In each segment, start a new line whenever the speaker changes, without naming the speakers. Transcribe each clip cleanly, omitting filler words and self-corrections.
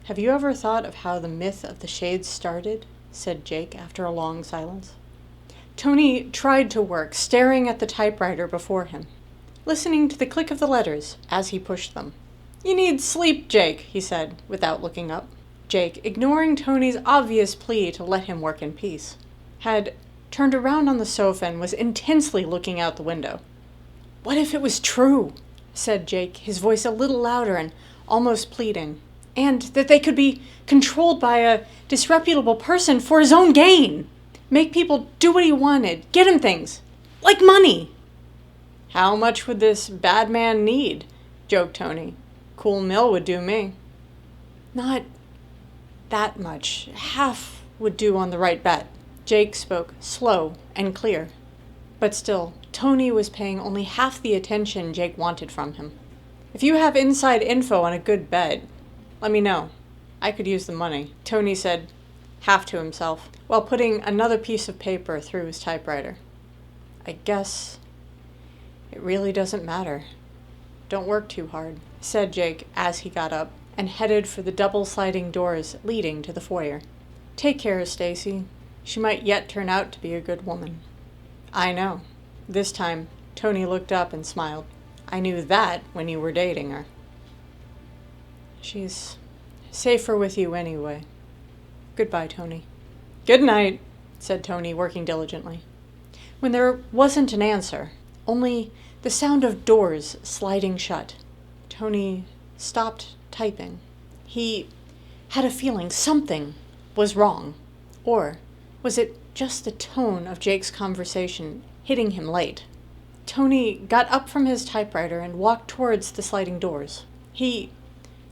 Have you ever thought of how the myth of the shades started? Said Jake after a long silence. Tony tried to work, staring at the typewriter before him, listening to the click of the letters as he pushed them. You need sleep, Jake, he said, without looking up. Jake, ignoring Tony's obvious plea to let him work in peace, had turned around on the sofa and was intensely looking out the window. What if it was true? Said Jake, his voice a little louder and almost pleading. And that they could be controlled by a disreputable person for his own gain. Make people do what he wanted, get him things, like money. How much would this bad man need? Joked Tony. Cool mill would do me. Not that much. Half would do on the right bet. Jake spoke slow and clear. But still, Tony was paying only half the attention Jake wanted from him. If you have inside info on a good bet, let me know. I could use the money, Tony said, half to himself, while putting another piece of paper through his typewriter. I guess it really doesn't matter. Don't work too hard, said Jake as he got up and headed for the double sliding doors leading to the foyer. Take care of Stacy. She might yet turn out to be a good woman. I know. This time, Tony looked up and smiled. I knew that when you were dating her. She's safer with you anyway. Goodbye, Tony. Good night, said Tony, working diligently. When there wasn't an answer, only the sound of doors sliding shut, Tony stopped typing. He had a feeling something was wrong. Or was it just the tone of Jake's conversation hitting him late? Tony got up from his typewriter and walked towards the sliding doors. He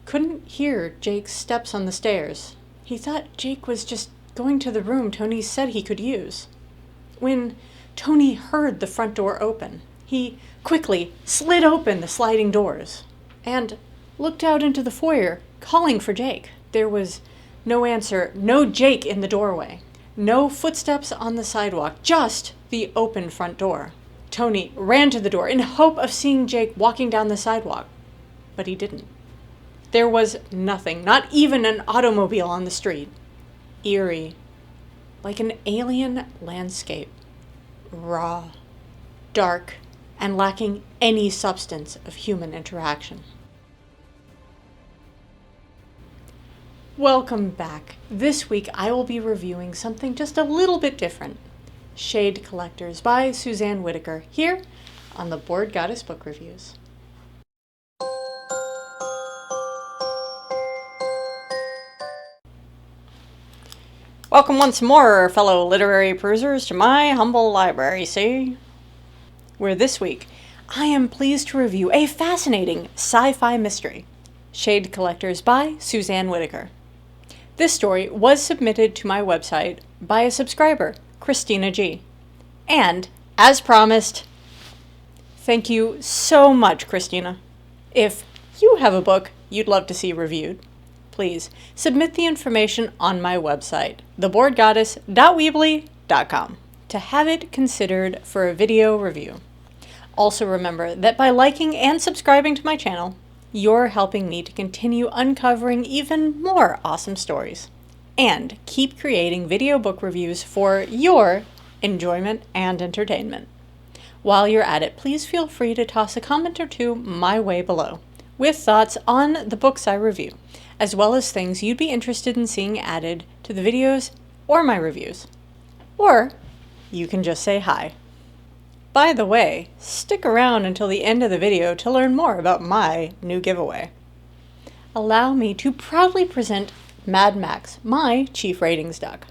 couldn't hear Jake's steps on the stairs. He thought Jake was just going to the room Tony said he could use. When Tony heard the front door open, he quickly slid open the sliding doors and looked out into the foyer, calling for Jake. There was no answer, no Jake in the doorway, no footsteps on the sidewalk, just the open front door. Tony ran to the door in hope of seeing Jake walking down the sidewalk, but he didn't. There was nothing, not even an automobile on the street. Eerie, like an alien landscape. Raw, dark, and lacking any substance of human interaction. Welcome back. This week I will be reviewing something just a little bit different. Shade Collectors by Suzanne Whittaker, here on the Bored Goddess Book Reviews. Welcome once more, fellow literary perusers, to my humble library, where this week I am pleased to review a fascinating sci-fi mystery, Shade Collectors by Suzanne Whittaker. This story was submitted to my website by a subscriber, Christina G. And, as promised, thank you so much, Christina. If you have a book you'd love to see reviewed, please submit the information on my website, theboredgoddess.weebly.com, to have it considered for a video review. Also remember that by liking and subscribing to my channel, you're helping me to continue uncovering even more awesome stories and keep creating video book reviews for your enjoyment and entertainment. While you're at it, please feel free to toss a comment or two my way below with thoughts on the books I review, as well as things you'd be interested in seeing added to the videos or my reviews. Or you can just say hi. By the way, stick around until the end of the video to learn more about my new giveaway. Allow me to proudly present Mad Max, my chief ratings duck.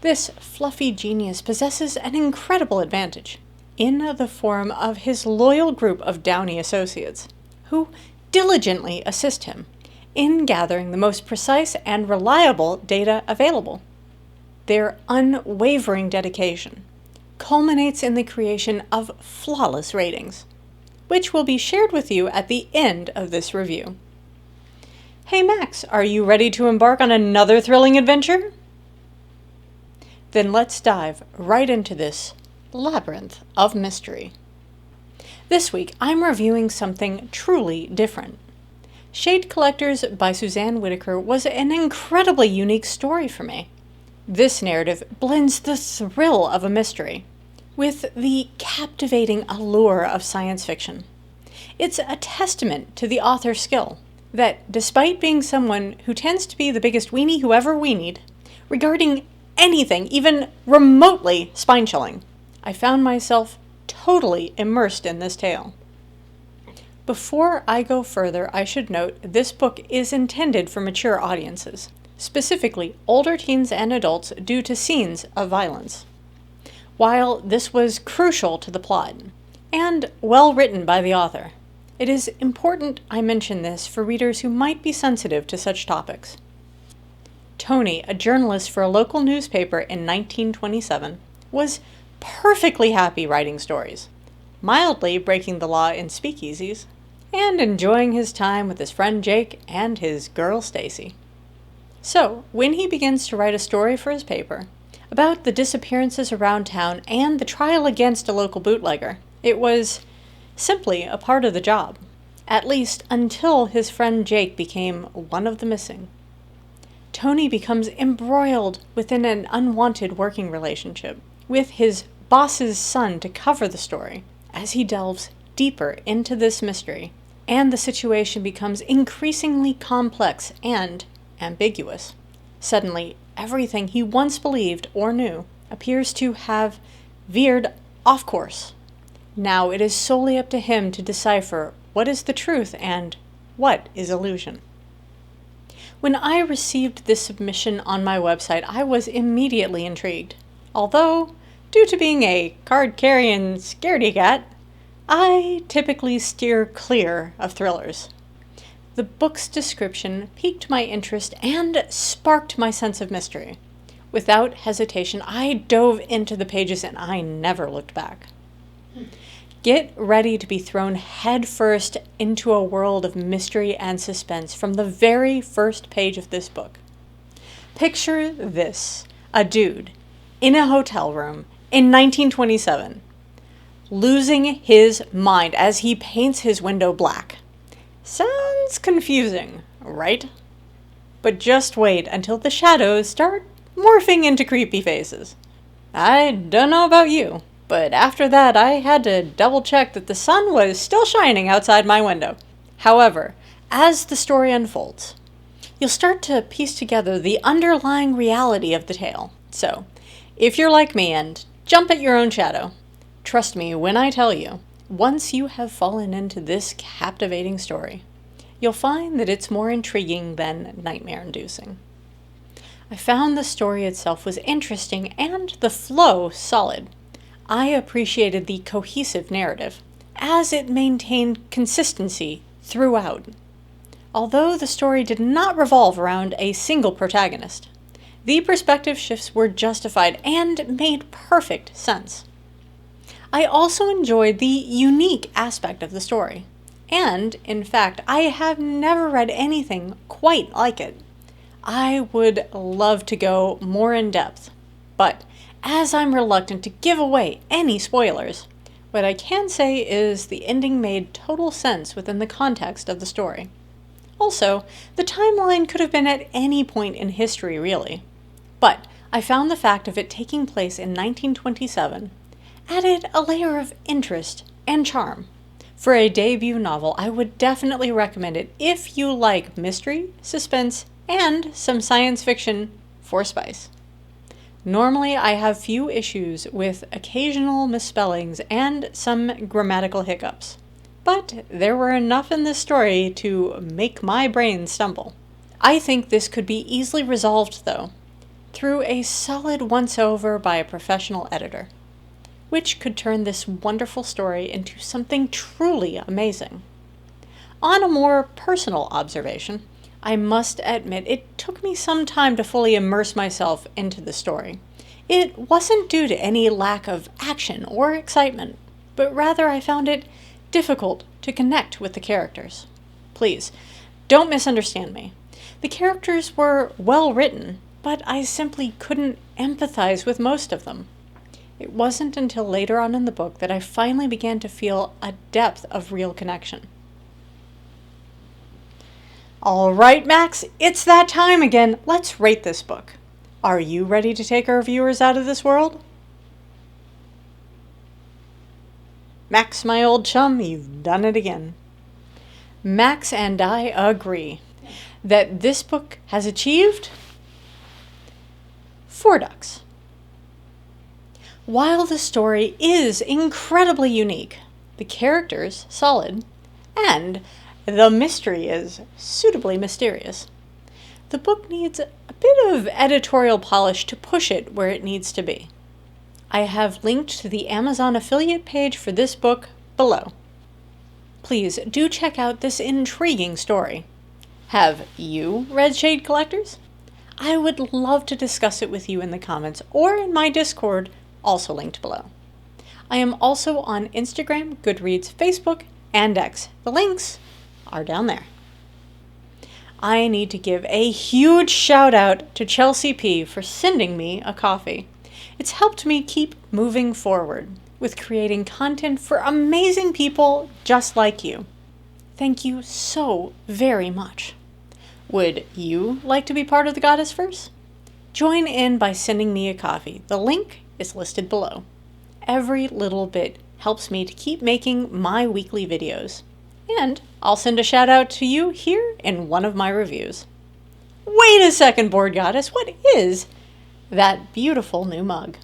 This fluffy genius possesses an incredible advantage in the form of his loyal group of Downey associates, who diligently assist him in gathering the most precise and reliable data available. Their unwavering dedication culminates in the creation of flawless ratings, which will be shared with you at the end of this review. Hey Max, are you ready to embark on another thrilling adventure? Then let's dive right into this labyrinth of mystery. This week I'm reviewing something truly different. Shade Collectors by Suzanne Whittaker was an incredibly unique story for me. This narrative blends the thrill of a mystery with the captivating allure of science fiction. It's a testament to the author's skill that, despite being someone who tends to be the biggest weenie who ever weenied, regarding anything even remotely spine-chilling, I found myself totally immersed in this tale. Before I go further, I should note this book is intended for mature audiences, specifically older teens and adults due to scenes of violence. While this was crucial to the plot, and well written by the author, it is important I mention this for readers who might be sensitive to such topics. Tony, a journalist for a local newspaper in 1927, was perfectly happy writing stories, mildly breaking the law in speakeasies, and enjoying his time with his friend Jake and his girl Stacy. So, when he begins to write a story for his paper about the disappearances around town and the trial against a local bootlegger, it was simply a part of the job, at least until his friend Jake became one of the missing. Tony becomes embroiled within an unwanted working relationship with his boss's son to cover the story as he delves deeper into this mystery, and the situation becomes increasingly complex and ambiguous. Suddenly, everything he once believed or knew appears to have veered off course. Now it is solely up to him to decipher what is the truth and what is illusion. When I received this submission on my website, I was immediately intrigued. Although, due to being a card-carrying scaredy cat, I typically steer clear of thrillers. The book's description piqued my interest and sparked my sense of mystery. Without hesitation, I dove into the pages and I never looked back. Get ready to be thrown headfirst into a world of mystery and suspense from the very first page of this book. Picture this: a dude in a hotel room in 1927, losing his mind as he paints his window black. Sounds confusing, right? But just wait until the shadows start morphing into creepy faces. I don't know about you, but after that I had to double check that the sun was still shining outside my window. However, as the story unfolds, you'll start to piece together the underlying reality of the tale. So, if you're like me and jump at your own shadow, trust me when I tell you, once you have fallen into this captivating story, you'll find that it's more intriguing than nightmare-inducing. I found the story itself was interesting and the flow solid. I appreciated the cohesive narrative, as it maintained consistency throughout. Although the story did not revolve around a single protagonist, the perspective shifts were justified and made perfect sense. I also enjoyed the unique aspect of the story, and, in fact, I have never read anything quite like it. I would love to go more in depth, but as I'm reluctant to give away any spoilers, what I can say is the ending made total sense within the context of the story. Also, the timeline could have been at any point in history, really. But I found the fact of it taking place in 1927 added a layer of interest and charm. For a debut novel, I would definitely recommend it if you like mystery, suspense, and some science fiction for spice. Normally, I have few issues with occasional misspellings and some grammatical hiccups, but there were enough in this story to make my brain stumble. I think this could be easily resolved, though, through a solid once-over by a professional editor, which could turn this wonderful story into something truly amazing. On a more personal observation, I must admit it took me some time to fully immerse myself into the story. It wasn't due to any lack of action or excitement, but rather I found it difficult to connect with the characters. Please, don't misunderstand me. The characters were well written, but I simply couldn't empathize with most of them. It wasn't until later on in the book that I finally began to feel a depth of real connection. All right, Max, it's that time again. Let's rate this book. Are you ready to take our viewers out of this world? Max, my old chum, you've done it again. Max and I agree that this book has achieved 4 ducks. While the story is incredibly unique, the characters solid, and the mystery is suitably mysterious, the book needs a bit of editorial polish to push it where it needs to be. I have linked to the Amazon affiliate page for this book below. Please do check out this intriguing story. Have you read Shade Collectors? I would love to discuss it with you in the comments or in my Discord, also linked below. I am also on Instagram, Goodreads, Facebook, and X. The links are down there. I need to give a huge shout out to Chelsea P for sending me a coffee. It's helped me keep moving forward with creating content for amazing people just like you. Thank you so very much. Would you like to be part of the Goddessverse? Join in by sending me a coffee. The link is listed below. Every little bit helps me to keep making my weekly videos. And I'll send a shout out to you here in one of my reviews. Wait a second, Board Goddess, what is that beautiful new mug?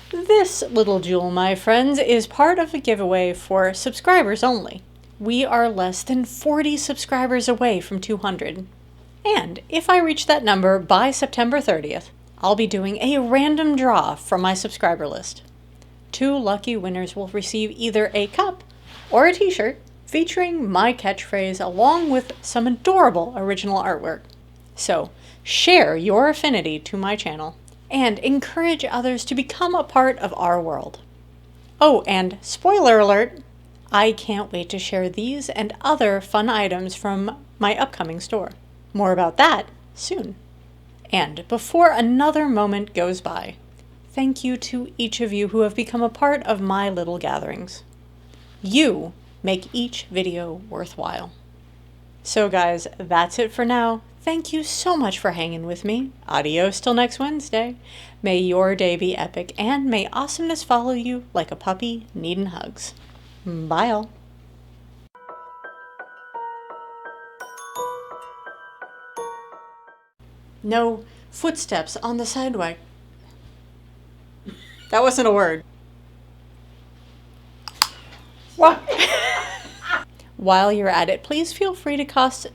This little jewel, my friends, is part of a giveaway for subscribers only. We are less than 40 subscribers away from 200. And if I reach that number by September 30th, I'll be doing a random draw from my subscriber list. 2 lucky winners will receive either a cup or a t-shirt featuring my catchphrase along with some adorable original artwork. So share your affinity to my channel and encourage others to become a part of our world. Oh, and spoiler alert, I can't wait to share these and other fun items from my upcoming store. More about that soon. And before another moment goes by, thank you to each of you who have become a part of my little gatherings. You make each video worthwhile. So guys, that's it for now. Thank you so much for hanging with me. Adios till next Wednesday. May your day be epic, and may awesomeness follow you like a puppy needing hugs. Bye all. No footsteps on the sidewalk. That wasn't a word. What? While you're at it, please feel free to cost?